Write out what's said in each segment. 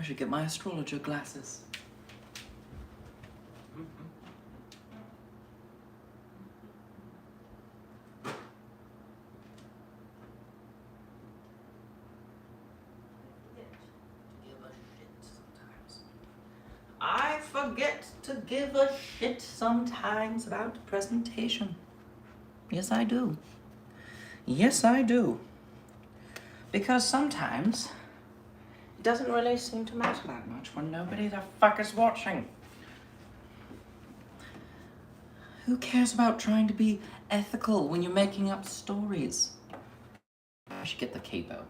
I should get my astrologer glasses. I forget to give a shit sometimes about presentation. Yes, I do. Yes, I do. Because sometimes it doesn't really seem to matter that much when nobody the fuck is watching. Who cares about trying to be ethical when you're making up stories? I should get the capo.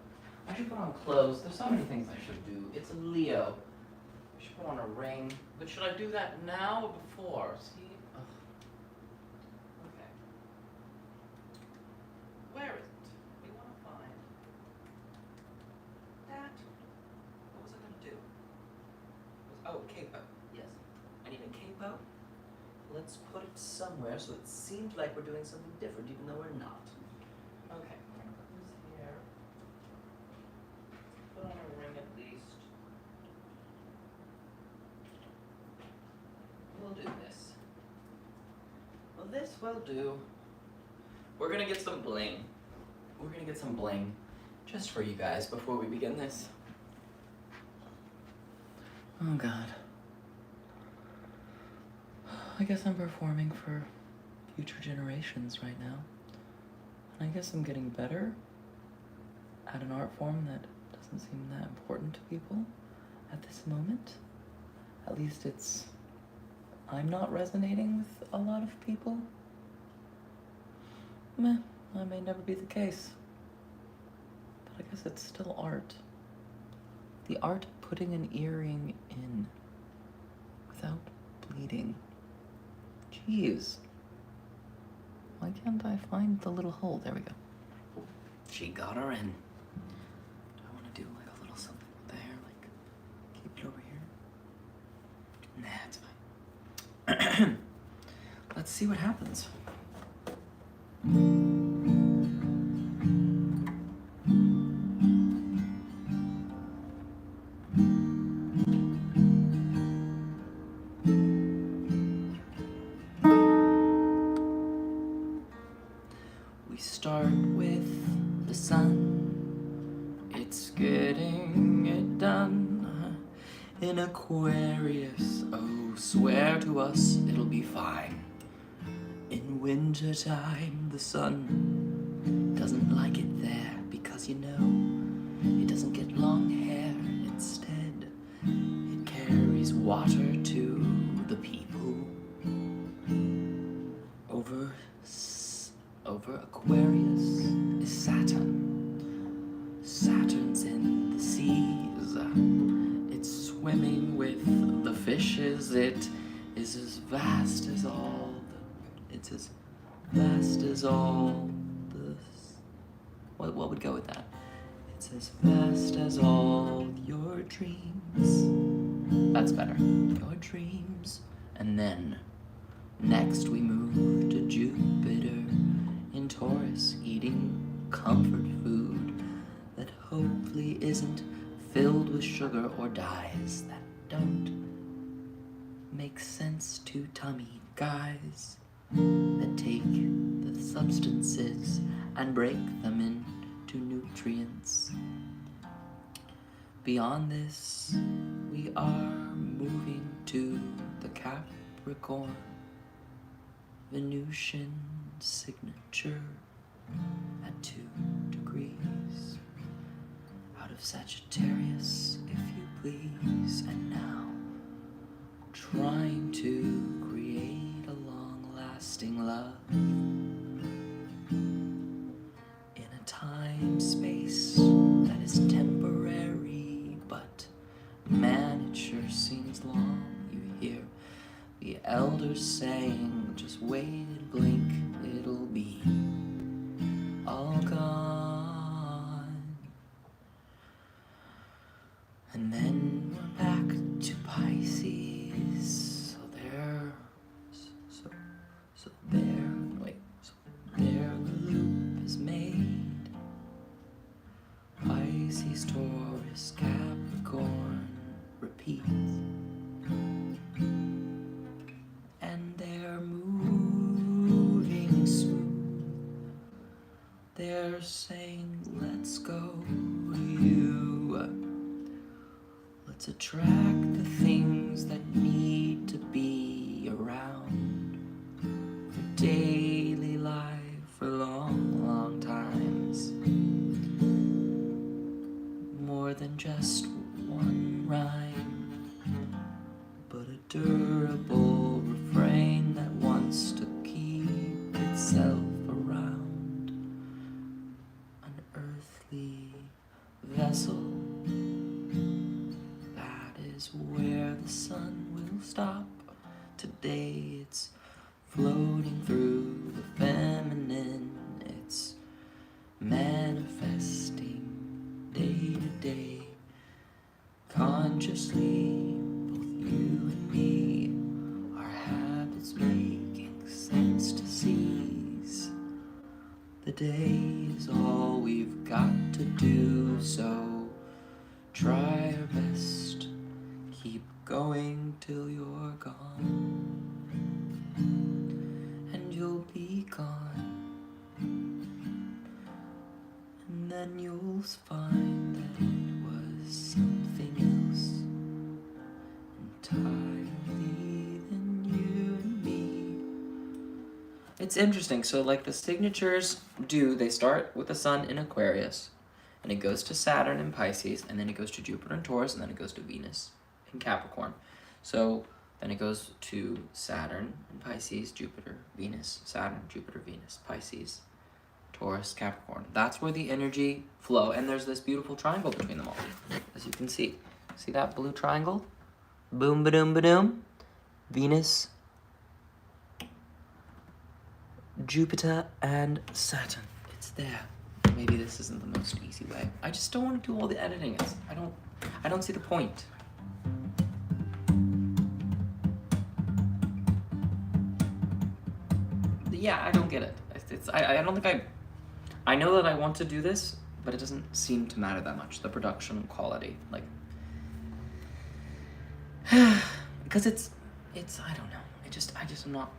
I should put on clothes. There's so many things I should do. It's a Leo. I should put on a ring. But should I do that now or before? See? Ugh. Okay. Where is it? We want to find that. What was I going to do? Oh, capo. Yes. I need a capo. Let's put it somewhere so it seems like we're doing something different, even though we're not. Okay. Who's here? Put on a ring at least. We'll do this. Well, this will do. We're gonna get some bling. We're gonna get some bling just for you guys before we begin this. Oh God. I guess I'm performing for future generations right now. And I guess I'm getting better at an art form that doesn't seem that important to people at this moment. At least I'm not resonating with a lot of people. Meh, that may never be the case. But I guess it's still art. The art of putting an earring in without bleeding. Jeez. Why can't I find the little hole? There we go. She got her in. Do I want to do like a little something with the hair? Like, keep it over here? Nah, it's fine. Let's see what happens. We start with the sun. It's getting it done. In Aquarius, oh, swear to us it'll be fine. In wintertime, the sun doesn't like it there because you know it doesn't get long hair. Instead, it carries water to the people. Over Aquarius is Saturn. Saturn's in the seas. It's swimming with the fishes. It is as vast as all the... It's as vast as all the... What would go with that? It's as vast as all your dreams. That's better. Your dreams. And then, next we move to Jupiter in Taurus, eating comfort food that hopefully isn't filled with sugar or dyes that don't make sense to tummy guys that take the substances and break them into nutrients. Beyond this, we are moving to the Capricorn Venusian signature at 2 degrees out of Sagittarius, if you please. And now, trying to create a long-lasting love in a time-space that is temporary, but man, it sure seems long. You hear the elders saying, just wait and blink, it'll be all gone. And then we're back to Pisces. So there the loop is made. Pisces, Taurus, Capricorn, centipedes. And they're moving smooth. They're saying, let's go, you. Let's attract the things that need to be around for daily life for long, long times. More than just one rhyme, but a durable refrain that wants to keep itself around an earthly vessel. That is where the sun will stop. Today it's floating through the feminine. It's manifesting day to day. Consciously, both you and me, our habits making sense to seize. The day is all we've got to do, so try our best. Keep going till you're gone, and you'll be gone, and then you'll find that it was something else entirely than you and me. It's interesting. So like the signatures they start with the sun in Aquarius, and it goes to Saturn in Pisces, and then it goes to Jupiter in Taurus, and then it goes to Venus in Capricorn. So then it goes to Saturn in Pisces, Jupiter, Venus, Saturn, Jupiter, Venus, Pisces, Taurus, Capricorn. That's where the energy flow, and there's this beautiful triangle between them all, as you can see. See that blue triangle? Boom, ba-doom, ba-doom. Venus, Jupiter, and Saturn. It's there. Maybe this isn't the most easy way. I just don't want to do all the editing. I don't see the point. Yeah, I don't get it. I don't think I know that I want to do this, but it doesn't seem to matter that much. The production quality, like, because it's I don't know.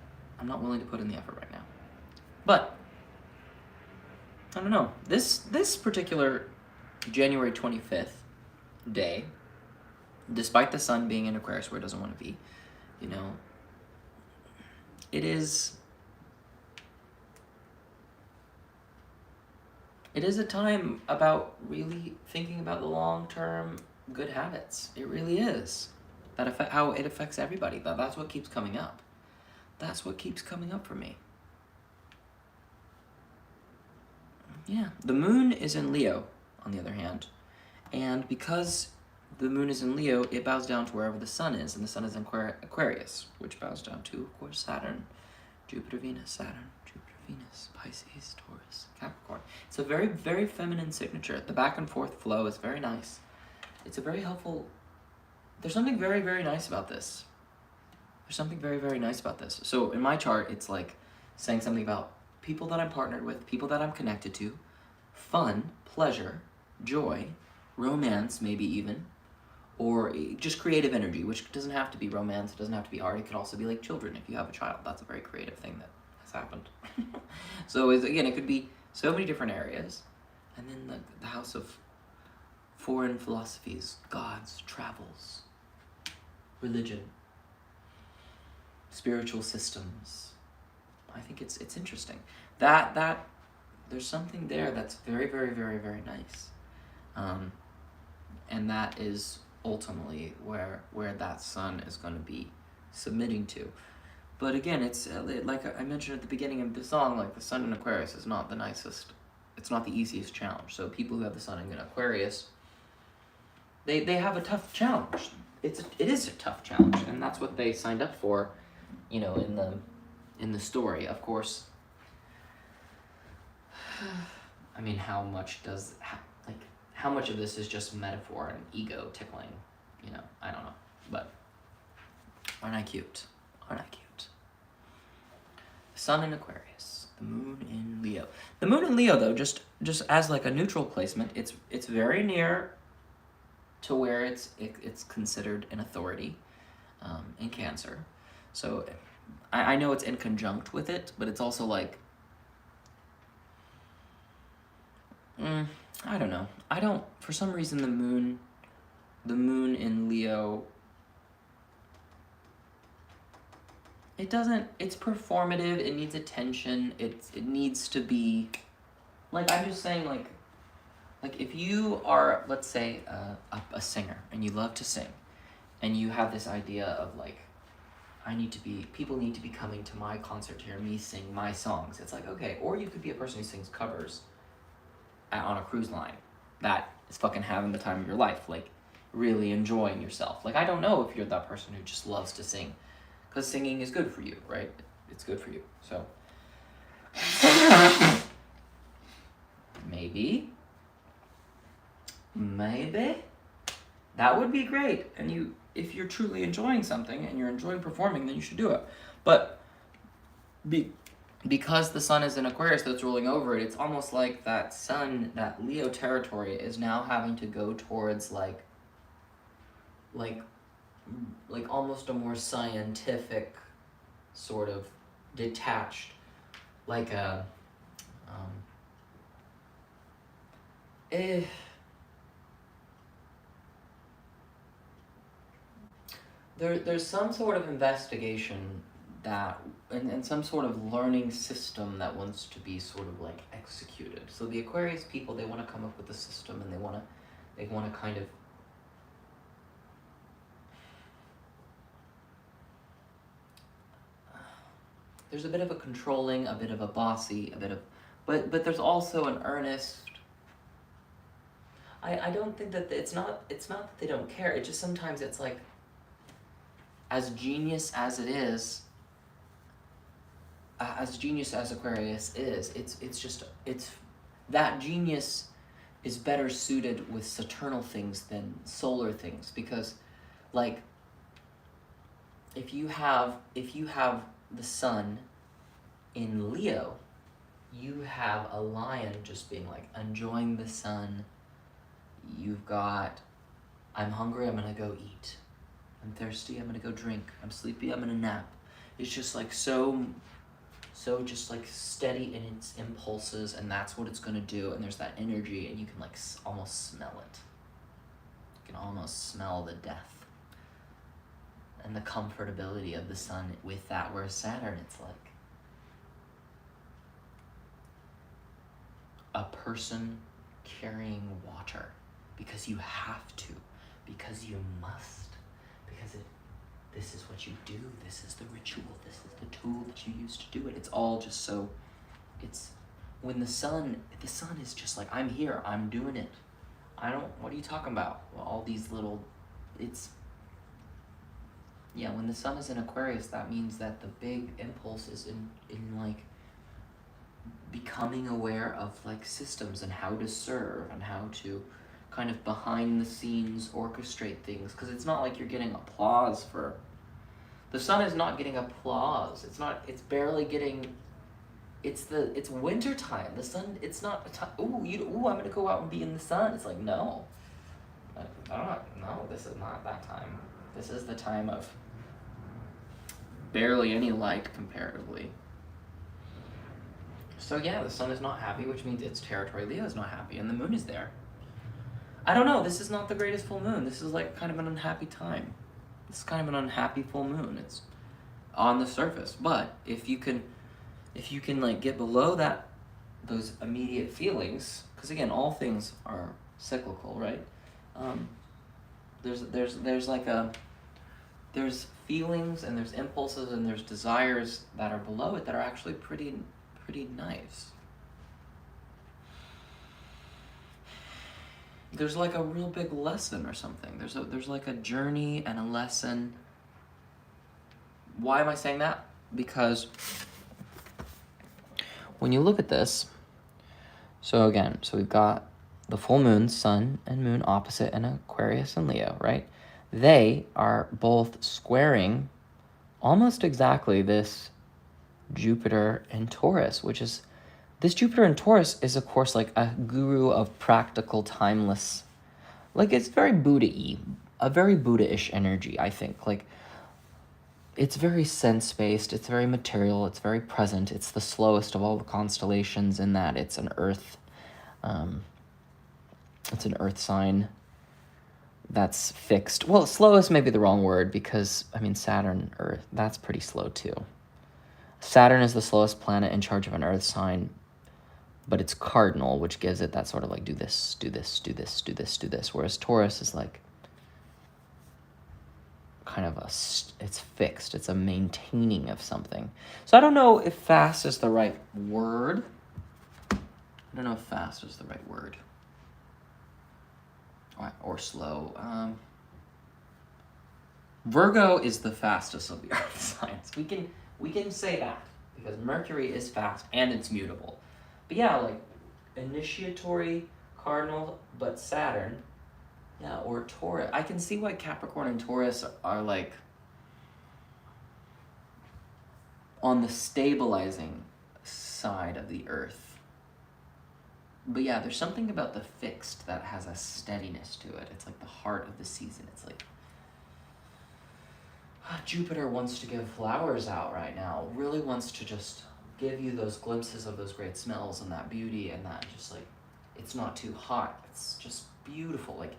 I'm not willing to put in the effort right now. But I don't know. This particular January 25th day, despite the sun being in Aquarius where it doesn't want to be, it is a time about really thinking about the long-term good habits. It really is. How it affects everybody. That's what keeps coming up. That's what keeps coming up for me. Yeah. The moon is in Leo, on the other hand. And because the moon is in Leo, it bows down to wherever the sun is. And the sun is in Aquarius, which bows down to, of course, Saturn. Jupiter, Venus, Saturn, Jupiter, Venus, Pisces, Taurus, Capricorn. It's a very, very feminine signature. The back and forth flow is very nice. It's a very helpful... There's something very, very nice about this. So in my chart, it's like saying something about people that I'm partnered with, people that I'm connected to, fun, pleasure, joy, romance maybe even, or just creative energy, which doesn't have to be romance, it doesn't have to be art, it could also be like children if you have a child. That's a very creative thing that has happened. So again, it could be so many different areas. And then the house of foreign philosophies, gods, travels, religion, spiritual systems. I think it's interesting. That there's something there that's very, very, very, very nice. And that is ultimately where that sun is going to be submitting to. But again, it's like I mentioned at the beginning of the song, like the sun in Aquarius is not the nicest, it's not the easiest challenge. So people who have the sun in Aquarius, they have a tough challenge. It is a tough challenge, and that's what they signed up for, in the story. Of course, I mean, how much of this is just metaphor and ego tickling? I don't know. But aren't I cute? Sun in Aquarius, the moon in Leo. The moon in Leo, though, just as like a neutral placement, it's very near to where it's considered an authority in Cancer. So I know it's in conjunct with it, but it's also like, I don't know. I don't, for some reason, the moon in Leo, it's performative, it needs attention, it needs to be, like, I'm just saying, like if you are, let's say, a singer, and you love to sing, and you have this idea of, like, people need to be coming to my concert to hear me sing my songs. It's like, okay, or you could be a person who sings covers on a cruise line that is fucking having the time of your life, like, really enjoying yourself. Like, I don't know if you're that person who just loves to sing, because singing is good for you, right? It's good for you, so. Maybe. That would be great. And if you're truly enjoying something and you're enjoying performing, then you should do it. But because the sun is in Aquarius that's ruling over it, it's almost like that sun, that Leo territory, is now having to go towards like almost a more scientific, sort of detached, like a there's some sort of investigation that and some sort of learning system that wants to be sort of like executed. So the Aquarius people, they want to come up with a system, and they want to kind of there's a bit of a controlling, a bit of a bossy, but there's also an earnest. I don't think that it's not that they don't care. It just sometimes it's like, as genius as it is, as genius as Aquarius is, it's that genius is better suited with Saturnal things than solar things, because, like, if you have the sun in Leo, you have a lion just being like enjoying the sun. You've got, I'm hungry, I'm gonna go eat. I'm thirsty, I'm gonna go drink. I'm sleepy, I'm gonna nap. It's just like so just like steady in its impulses, and that's what it's gonna do. And there's that energy, and you can like almost smell it. You can almost smell the death and the comfortability of the sun with that. Whereas Saturn, it's like a person carrying water because you have to, because you must, because this is what you do, this is the ritual, this is the tool that you use to do it. It's all just so, it's, when the sun is just like, I'm here, I'm doing it. What are you talking about? Well, all these little, when the sun is in Aquarius, that means that the big impulse is in like, becoming aware of like systems and how to serve and how to kind of behind the scenes orchestrate things, because it's not like you're getting applause for, the sun is not getting applause. It's barely getting, it's winter time. The sun, it's not a time, I'm gonna go out and be in the sun. It's like, no, this is not that time. This is the time of barely any light comparatively. So yeah, the sun is not happy, which means its territory, Leo, is not happy, and the moon is there. I don't know, this is not the greatest full moon. This is like kind of an unhappy time. This is kind of an unhappy full moon. It's on the surface, but if you can like get below that, those immediate feelings, because again, all things are cyclical, right? There's feelings and there's impulses and there's desires that are below it that are actually pretty nice. There's like a real big lesson or something. There's like a journey and a lesson. Why am I saying that? Because when you look at this, so we've got the full moon, sun and moon opposite in Aquarius and Leo, right? They are both squaring almost exactly this Jupiter in Taurus, which is, this Jupiter in Taurus is, of course, like a guru of practical, timeless Like, it's very Buddha-y, a very Buddha-ish energy, I think. Like, it's very sense-based, it's very material, it's very present. It's the slowest of all the constellations in that it's an earth, it's an earth sign that's fixed. Well, slowest may be the wrong word because, I mean, Saturn, Earth, that's pretty slow too. Saturn is the slowest planet in charge of an earth sign, but it's cardinal, which gives it that sort of like do this, do this, do this, do this, do this. Whereas Taurus is like kind of it's fixed. It's a maintaining of something. So I don't know if fast is the right word. I don't know if fast is the right word. Or slow. Virgo is the fastest of the earth signs. We can say that because Mercury is fast and it's mutable. But yeah, like initiatory, cardinal, but Saturn, yeah, or Taurus. I can see why Capricorn and Taurus are like on the stabilizing side of the earth. But yeah, there's something about the fixed that has a steadiness to it. It's like the heart of the season. It's like Jupiter wants to give flowers out right now, really wants to just give you those glimpses of those great smells and that beauty and that just like, it's not too hot. It's just beautiful. Like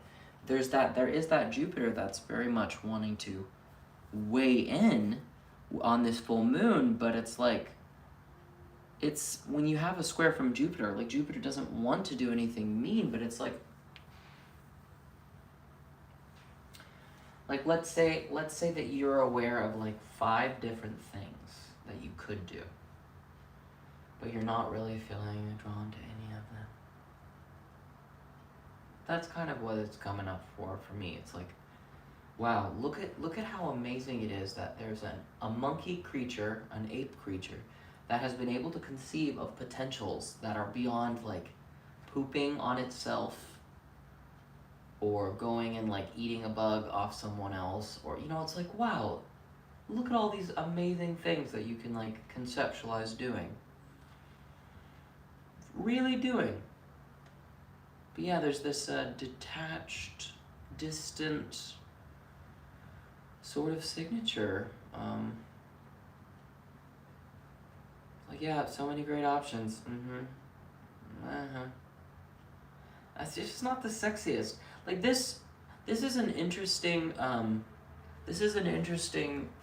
there is that Jupiter that's very much wanting to weigh in on this full moon, but it's like, it's when you have a square from Jupiter, like Jupiter doesn't want to do anything mean, but it's like let's say that you're aware of like 5 different things that you could do, but you're not really feeling drawn to any of them. That's kind of what it's coming up for me. It's like, wow, look at how amazing it is that there's a monkey creature, an ape creature, that has been able to conceive of potentials that are beyond like pooping on itself or going and like eating a bug off someone else, or it's like, wow, look at all these amazing things that you can like conceptualize doing. Really doing. But yeah, there's this detached, distant sort of signature. Like, yeah, so many great options. It's just not the sexiest. Like this is an interesting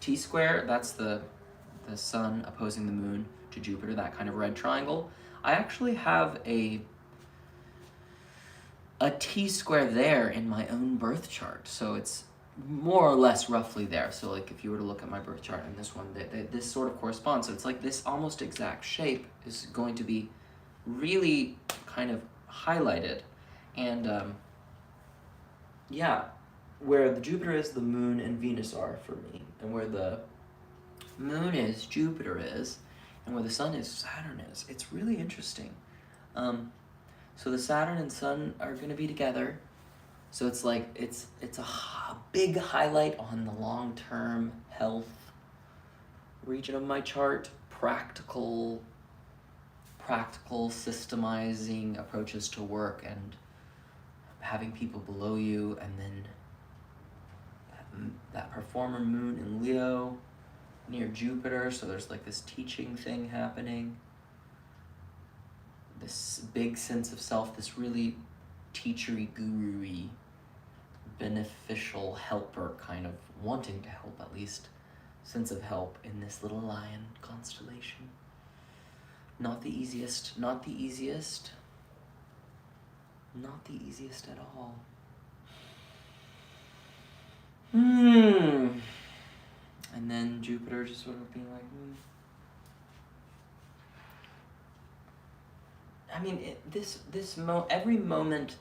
T-square. That's the sun opposing the moon to Jupiter, that kind of red triangle. I actually have a T-square there in my own birth chart. So it's more or less roughly there. So like if you were to look at my birth chart and this one, this sort of corresponds. So it's like this almost exact shape is going to be really kind of highlighted. And yeah, where the Jupiter is, the moon and Venus are for me. And where the moon is, Jupiter is. And where the sun is, Saturn is. It's really interesting. So the Saturn and sun are going to be together. So it's like, it's a big highlight on the long-term health region of my chart. Practical systemizing approaches to work and having people below you, and then that performer moon in Leo near Jupiter, so there's like this teaching thing happening. This big sense of self, this really teachery, guru-y, beneficial helper, kind of wanting to help, at least sense of help in this little lion constellation. Not the easiest at all. And then Jupiter just sort of being like, I mean, every moment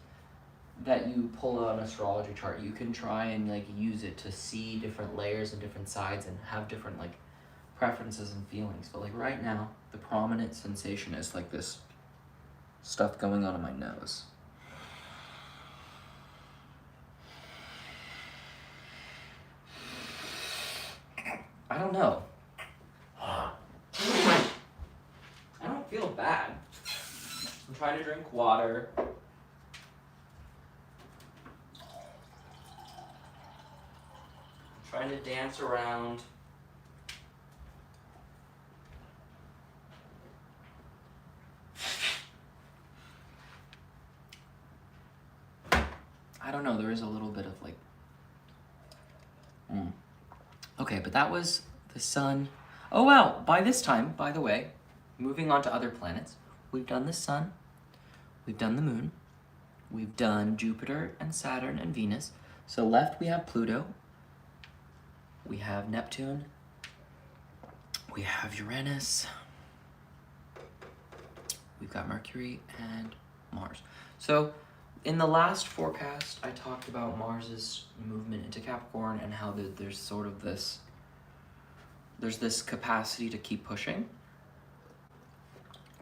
that you pull out an astrology chart, you can try and like use it to see different layers and different sides and have different like preferences and feelings. But like right now, the prominent sensation is like this stuff going on in my nose. I don't know. I don't feel bad. I'm trying to drink water. trying to dance around. I don't know, there is a little bit of like... Okay, but that was the sun. Oh wow, by this time, by the way, moving on to other planets, we've done the sun, we've done the moon, we've done Jupiter and Saturn and Venus. So left we have Pluto, we have Neptune, we have Uranus, we've got Mercury and Mars. So in the last forecast, I talked about Mars's movement into Capricorn and how there's sort of this, there's this capacity to keep pushing.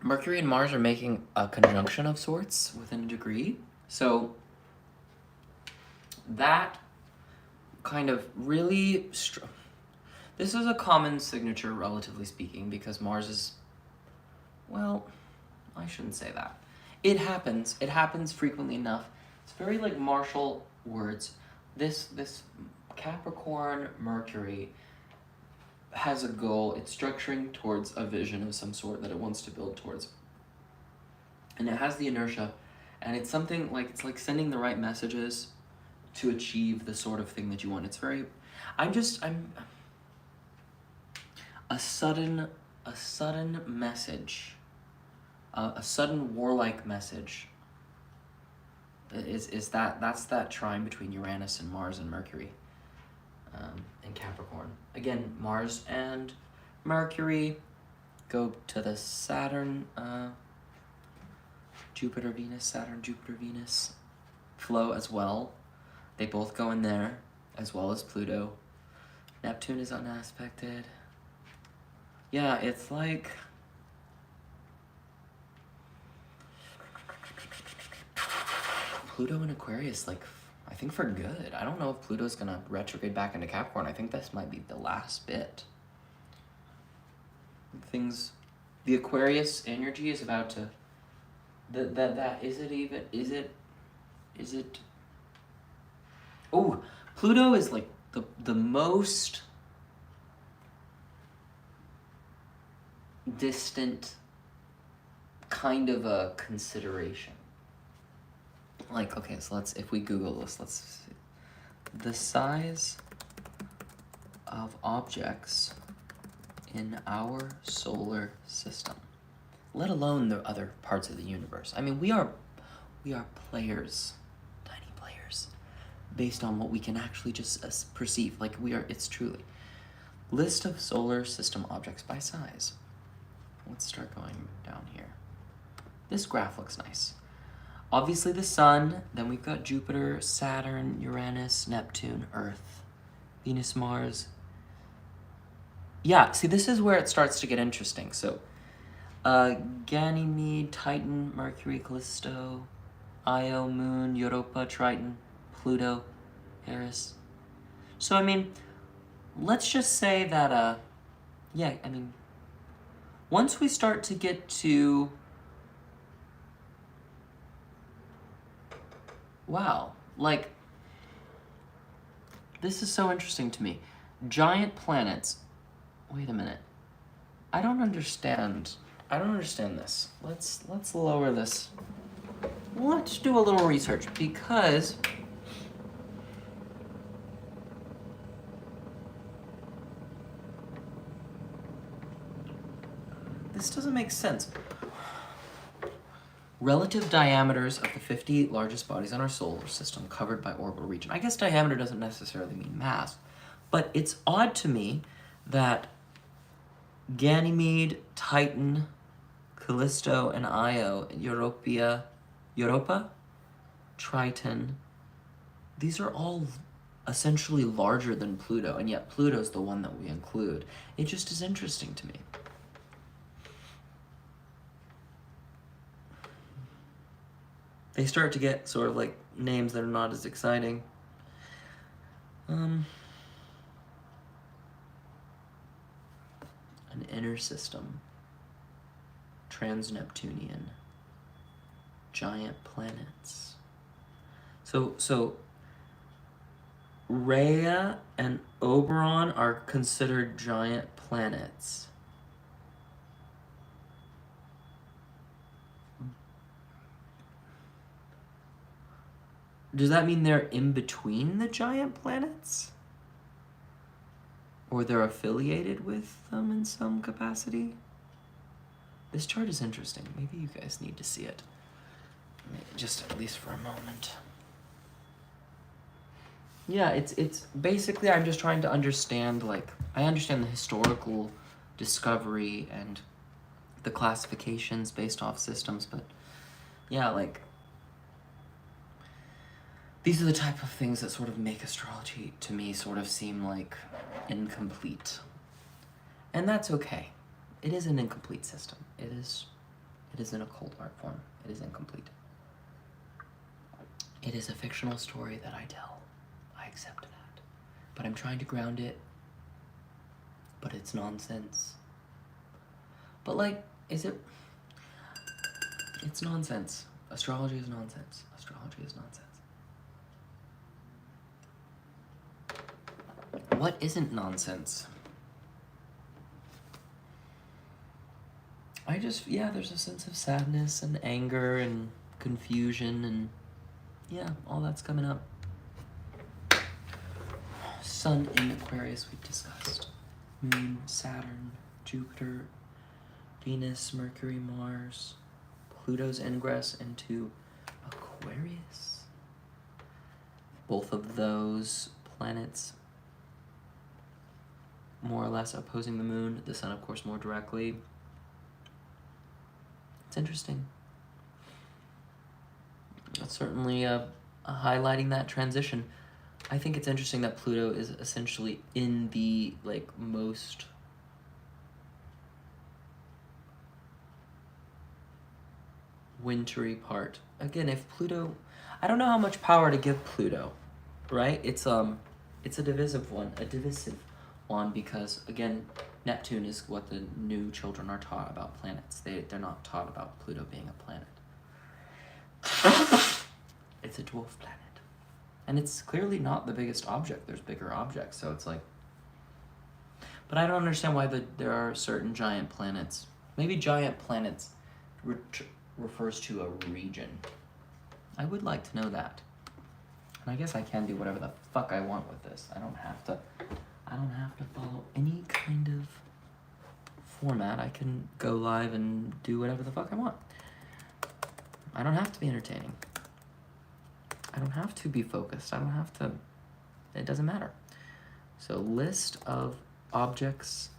Mercury and Mars are making a conjunction of sorts within a degree. So that kind of really, this is a common signature, relatively speaking, because Mars is, well, I shouldn't say that. It happens frequently enough. It's very like martial words. This Capricorn Mercury has a goal. It's structuring towards a vision of some sort that it wants to build towards. And it has the inertia, and it's something like, it's like sending the right messages to achieve the sort of thing that you want. It's very, I'm a sudden message, a sudden warlike message that's that trine between Uranus and Mars and Mercury in Capricorn. Again, Mars and Mercury go to the Saturn, Jupiter, Venus, Saturn, Jupiter, Venus flow as well. They both go in there, as well as Pluto. Neptune is unaspected. Yeah, it's like... Pluto in Aquarius, like, I think for good. I don't know if Pluto's gonna retrograde back into Capricorn. I think this might be the last bit. The Aquarius energy is about to... Is it... Oh, Pluto is like the most distant kind of a consideration. Like, okay, so if we Google this, let's see. The size of objects in our solar system, let alone the other parts of the universe. I mean, we are players, tiny players, based on what we can actually just perceive. Like, it's truly. List of solar system objects by size. Let's start going down here. This graph looks nice. Obviously the sun, then we've got Jupiter, Saturn, Uranus, Neptune, Earth, Venus, Mars. Yeah, see, this is where it starts to get interesting. So, Ganymede, Titan, Mercury, Callisto, Io, Moon, Europa, Triton, Pluto, Eris. So, I mean, let's just say that, yeah, I mean, once we start to get to... Wow, like, this is so interesting to me. Giant planets. Wait a minute. I don't understand this. Let's lower this. Let's do a little research, because this doesn't make sense. Relative diameters of the 50 largest bodies in our solar system covered by orbital region. I guess diameter doesn't necessarily mean mass, but it's odd to me that Ganymede, Titan, Callisto, and Io, Europa, Triton, these are all essentially larger than Pluto, and yet Pluto's the one that we include. It just is interesting to me. They start to get sort of like names that are not as exciting. An inner system, trans-Neptunian, giant planets. So Rhea and Oberon are considered giant planets. Does that mean they're in between the giant planets? Or they're affiliated with them in some capacity? This chart is interesting. Maybe you guys need to see it. Just at least for a moment. Yeah, it's basically, I'm just trying to understand, like, I understand the historical discovery and the classifications based off systems, but yeah, like, these are the type of things that sort of make astrology, to me, sort of seem like incomplete. And that's okay. It is an incomplete system. It is an occult art form. It is incomplete. It is a fictional story that I tell. I accept that. But I'm trying to ground it. But it's nonsense. But like, is it? It's nonsense. Astrology is nonsense. Astrology is nonsense. What isn't nonsense? There's a sense of sadness and anger and confusion and yeah, all that's coming up. Sun in Aquarius we discussed. Moon, Saturn, Jupiter, Venus, Mercury, Mars, Pluto's ingress into Aquarius. Both of those planets more or less opposing the moon, the sun of course more directly. It's interesting. It's certainly highlighting that transition. I think it's interesting that Pluto is essentially in the most wintry part. Again, if Pluto, I don't know how much power to give Pluto, right? It's a divisive one, because again, Neptune is what the new children are taught about planets. They're not taught about Pluto being a planet. It's a dwarf planet. And it's clearly not the biggest object. There's bigger objects, so it's like... But I don't understand why there are certain giant planets. Maybe giant planets refers to a region. I would like to know that. And I guess I can do whatever the fuck I want with this. I don't have to follow any kind of format. I can go live and do whatever the fuck I want. I don't have to be entertaining. I don't have to be focused. I don't have to... It doesn't matter. So, list of objects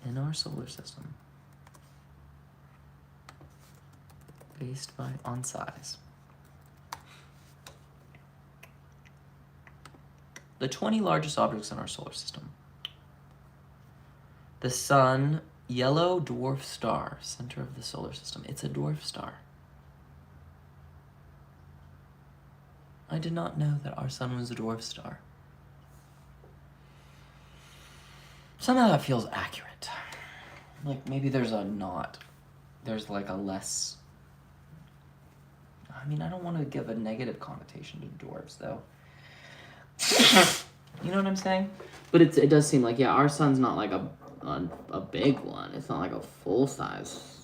in our solar system based on size. The 20 largest objects in our solar system. The sun, yellow dwarf star, center of the solar system. It's a dwarf star. I did not know that our sun was a dwarf star. Somehow that feels accurate. Like, maybe there's a less... I mean, I don't want to give a negative connotation to dwarves, though. You know what I'm saying? But it does seem like, yeah, our sun's not like a big one. It's not like a full size.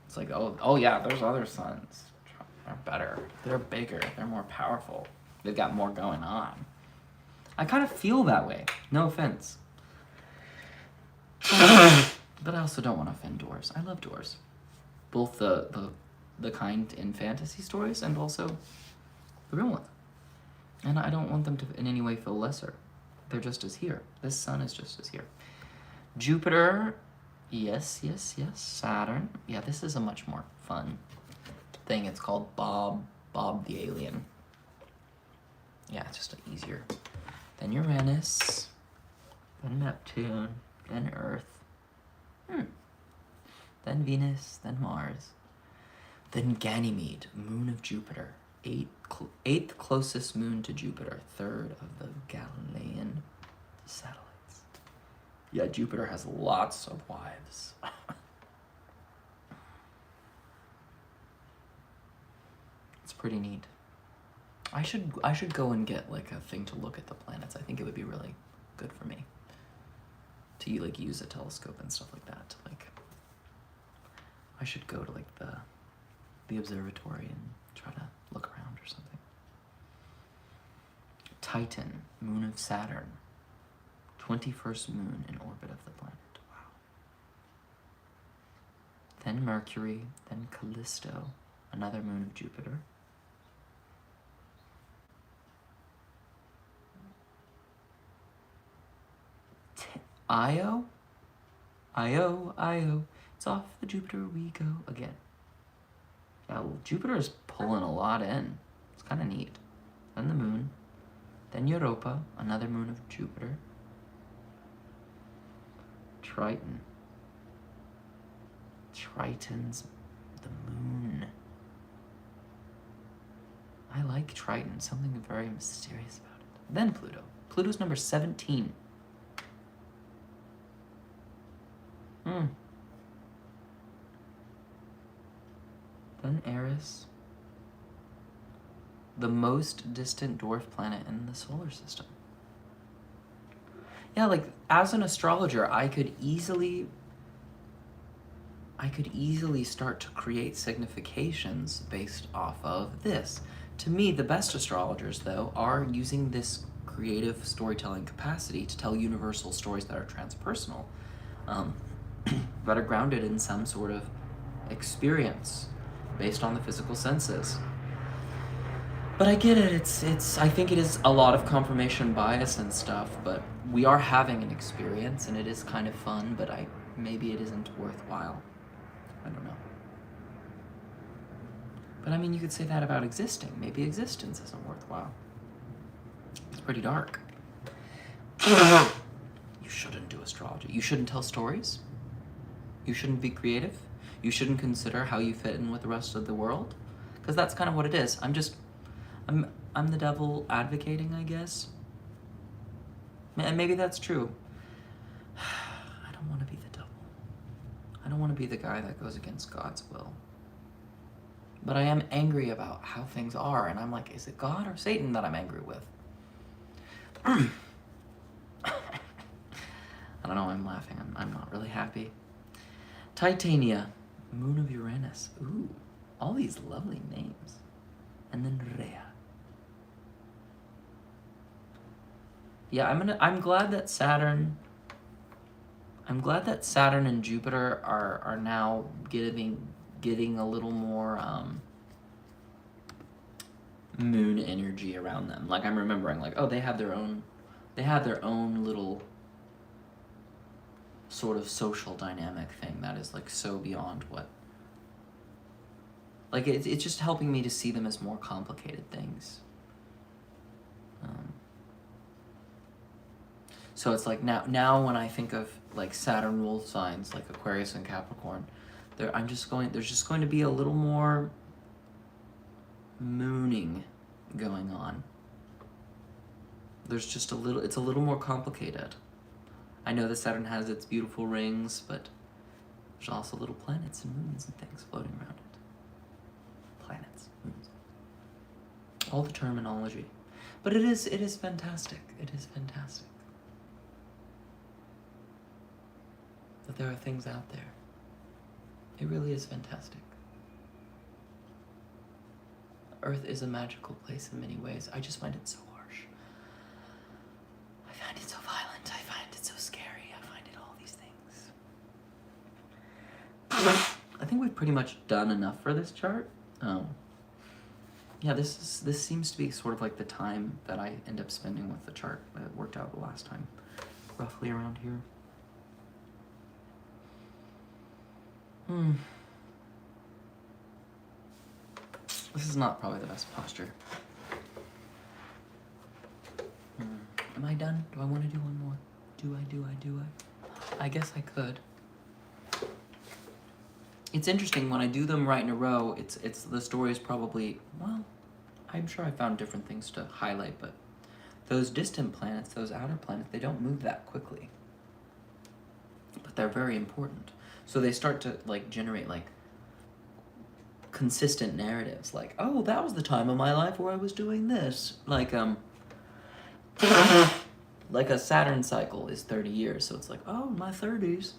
It's like, oh yeah, there's other suns. They're better. They're bigger. They're more powerful. They've got more going on. I kind of feel that way. No offense. But I also don't want to offend dwarves. I love dwarves. Both the kind in fantasy stories and also the real one. And I don't want them to in any way feel lesser. They're just as here. This sun is just as here. Jupiter, yes. Saturn. Yeah, this is a much more fun thing. It's called Bob the Alien. Yeah, it's just easier. Then Uranus, then Neptune, then Earth, then Venus, then Mars, then Ganymede, moon of Jupiter, eighth closest moon to Jupiter, third of the Galilean satellites. Yeah, Jupiter has lots of wives. It's pretty neat. I should go and get like a thing to look at the planets. I think it would be really good for me to like use a telescope and stuff like that. Like, I should go to like the observatory and try to look around or something. Titan, moon of Saturn, 21st moon in orbit of the planet. Wow. Then Mercury, then Callisto, another moon of Jupiter. Io? Io. It's off the Jupiter we go again. Yeah, well, Jupiter is pulling a lot in. It's kind of neat. Then the moon. Then Europa, another moon of Jupiter. Triton. Triton's the moon. I like Triton. Something very mysterious about it. Then Pluto. Pluto's number 17. Then Eris. The most distant dwarf planet in the solar system. Yeah, like, as an astrologer, I could easily start to create significations based off of this. To me, the best astrologers, though, are using this creative storytelling capacity to tell universal stories that are transpersonal, that are grounded in some sort of experience based on the physical senses. But I get it, it's I think it is a lot of confirmation bias and stuff, but we are having an experience and it is kind of fun, but maybe it isn't worthwhile. I don't know. But I mean, you could say that about existing. Maybe existence isn't worthwhile. It's pretty dark. You shouldn't do astrology. You shouldn't tell stories. You shouldn't be creative. You shouldn't consider how you fit in with the rest of the world. Because that's kind of what it is. I'm the devil advocating, I guess. And maybe that's true. I don't want to be the devil. I don't want to be the guy that goes against God's will. But I am angry about how things are, and I'm like, is it God or Satan that I'm angry with? I don't know, I'm laughing. I'm not really happy. Titania, moon of Uranus. Ooh, all these lovely names. And then Rhea. Yeah, I'm glad that Saturn and Jupiter are now getting a little more moon energy around them. Like, I'm remembering, like, oh, they have their own little sort of social dynamic thing that is like so beyond what, like, it's just helping me to see them as more complicated things. So it's like now when I think of like Saturn ruled signs like Aquarius and Capricorn, there's just going to be a little more mooning going on. There's just it's a little more complicated. I know that Saturn has its beautiful rings, but there's also little planets and moons and things floating around it. Planets, moons. All the terminology. But it is fantastic. It is fantastic that there are things out there. It really is fantastic. Earth is a magical place in many ways. I just find it so harsh. I find it so violent. I find it so scary. I find it all these things. I think we've pretty much done enough for this chart. Yeah, this seems to be sort of like the time that I end up spending with the chart that worked out the last time. Roughly around here. This is not probably the best posture. Am I done? Do I want to do one more? Do I? I guess I could. It's interesting, when I do them right in a row, it's the story is probably, well, I'm sure I found different things to highlight, but those distant planets, those outer planets, they don't move that quickly. But they're very important. So they start to like generate like consistent narratives, like, oh, that was the time of my life where I was doing this. Like a Saturn cycle is 30 years, so it's like, oh, my 30s,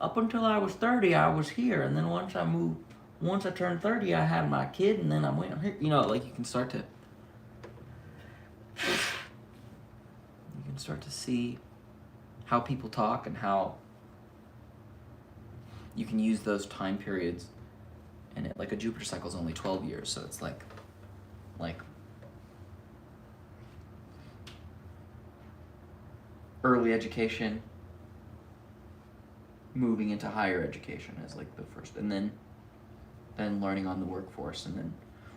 up until I was 30, I was here, and then once I turned 30, I had my kid, and then I went here. You know, like you can start to see how people talk and how you can use those time periods. And it, like a Jupiter cycle is only 12 years, so it's like early education, moving into higher education is like the first, and then learning on the workforce, and then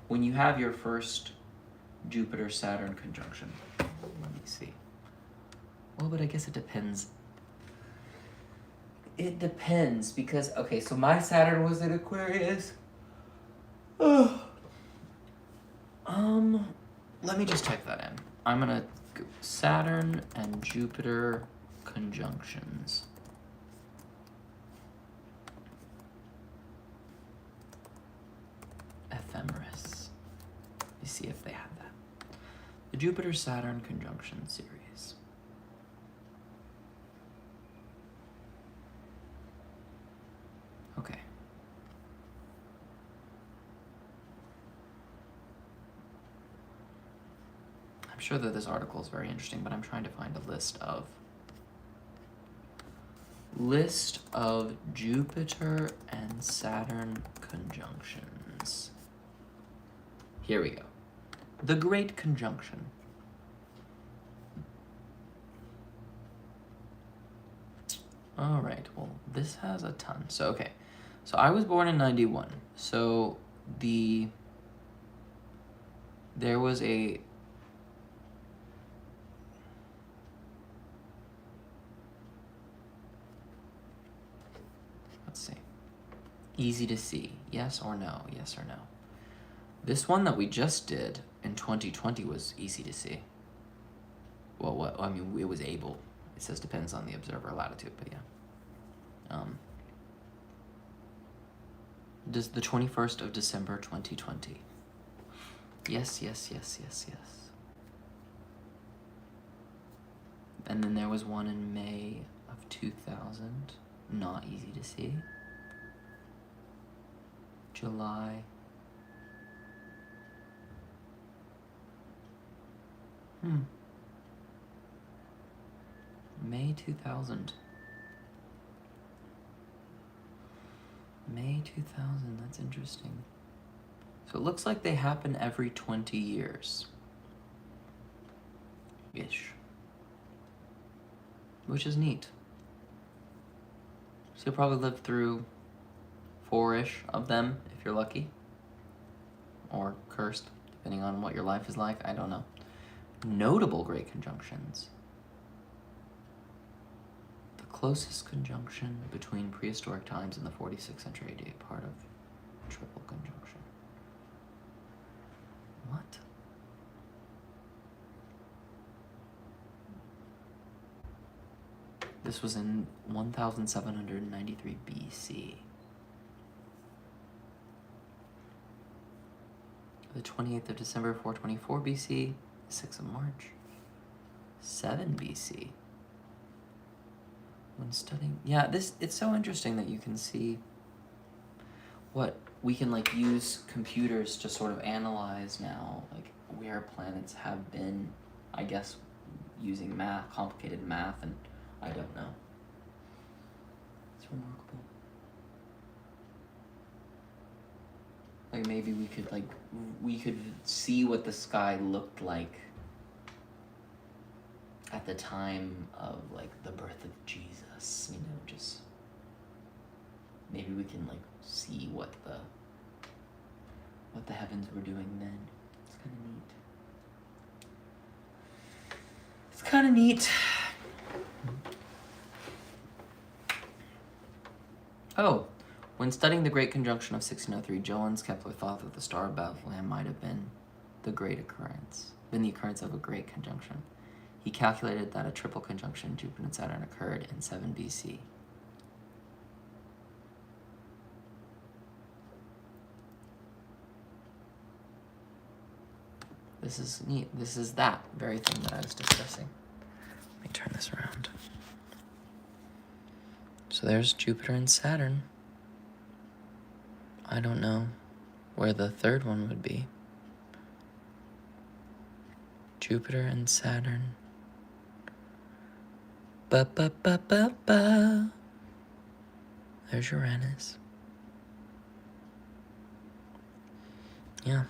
when you have your first Jupiter-Saturn conjunction, let me see. Well, but I guess it depends. It depends, because, okay, so my Saturn was in Aquarius. Let me just type that in. I'm gonna go Saturn and Jupiter conjunctions. Ephemeris. You see if they have that. The Jupiter-Saturn conjunction series. Okay. I'm sure that this article is very interesting, but I'm trying to find a list of Jupiter and Saturn conjunctions. Here we go. The Great Conjunction. All right, well, this has a ton. So, okay. So I was born in 91. So there was a let's see. Easy to see. Yes or no? Yes or no? This one that we just did in 2020 was easy to see. Well, I mean, it was able. It says depends on the observer latitude, but yeah. Does the 21st of December 2020. Yes. And then there was one in May of 2000. Not easy to see. July. May 2000. May 2000, that's interesting. So it looks like they happen every 20 years. Ish. Which is neat. So you'll probably live through 4-ish of them if you're lucky. Or cursed, depending on what your life is like, I don't know. Notable great conjunctions. The closest conjunction between prehistoric times and the 46th century AD, part of triple conjunction. What? This was in 1793 BC. The 28th of December, 424 BC, 6th of March, 7 BC. When studying, yeah, it's so interesting that you can see what we can like use computers to sort of analyze now, like where planets have been, I guess, using math, complicated math, and I don't know. It's remarkable. Like maybe we could see what the sky looked like at the time of like the birth of Jesus, you know, just maybe we can like see what the heavens were doing then. It's kind of neat. It's kind of neat. Oh, when studying the Great Conjunction of 1603, Johannes Kepler thought that the Star of Bethlehem might have been the occurrence of a great conjunction. He calculated that a triple conjunction, Jupiter and Saturn, occurred in 7 BC. This is neat. This is that very thing that I was discussing. Let me turn this around. So there's Jupiter and Saturn. I don't know where the third one would be. Jupiter and Saturn. Ba-ba-ba-ba-ba. There's Uranus. Yeah.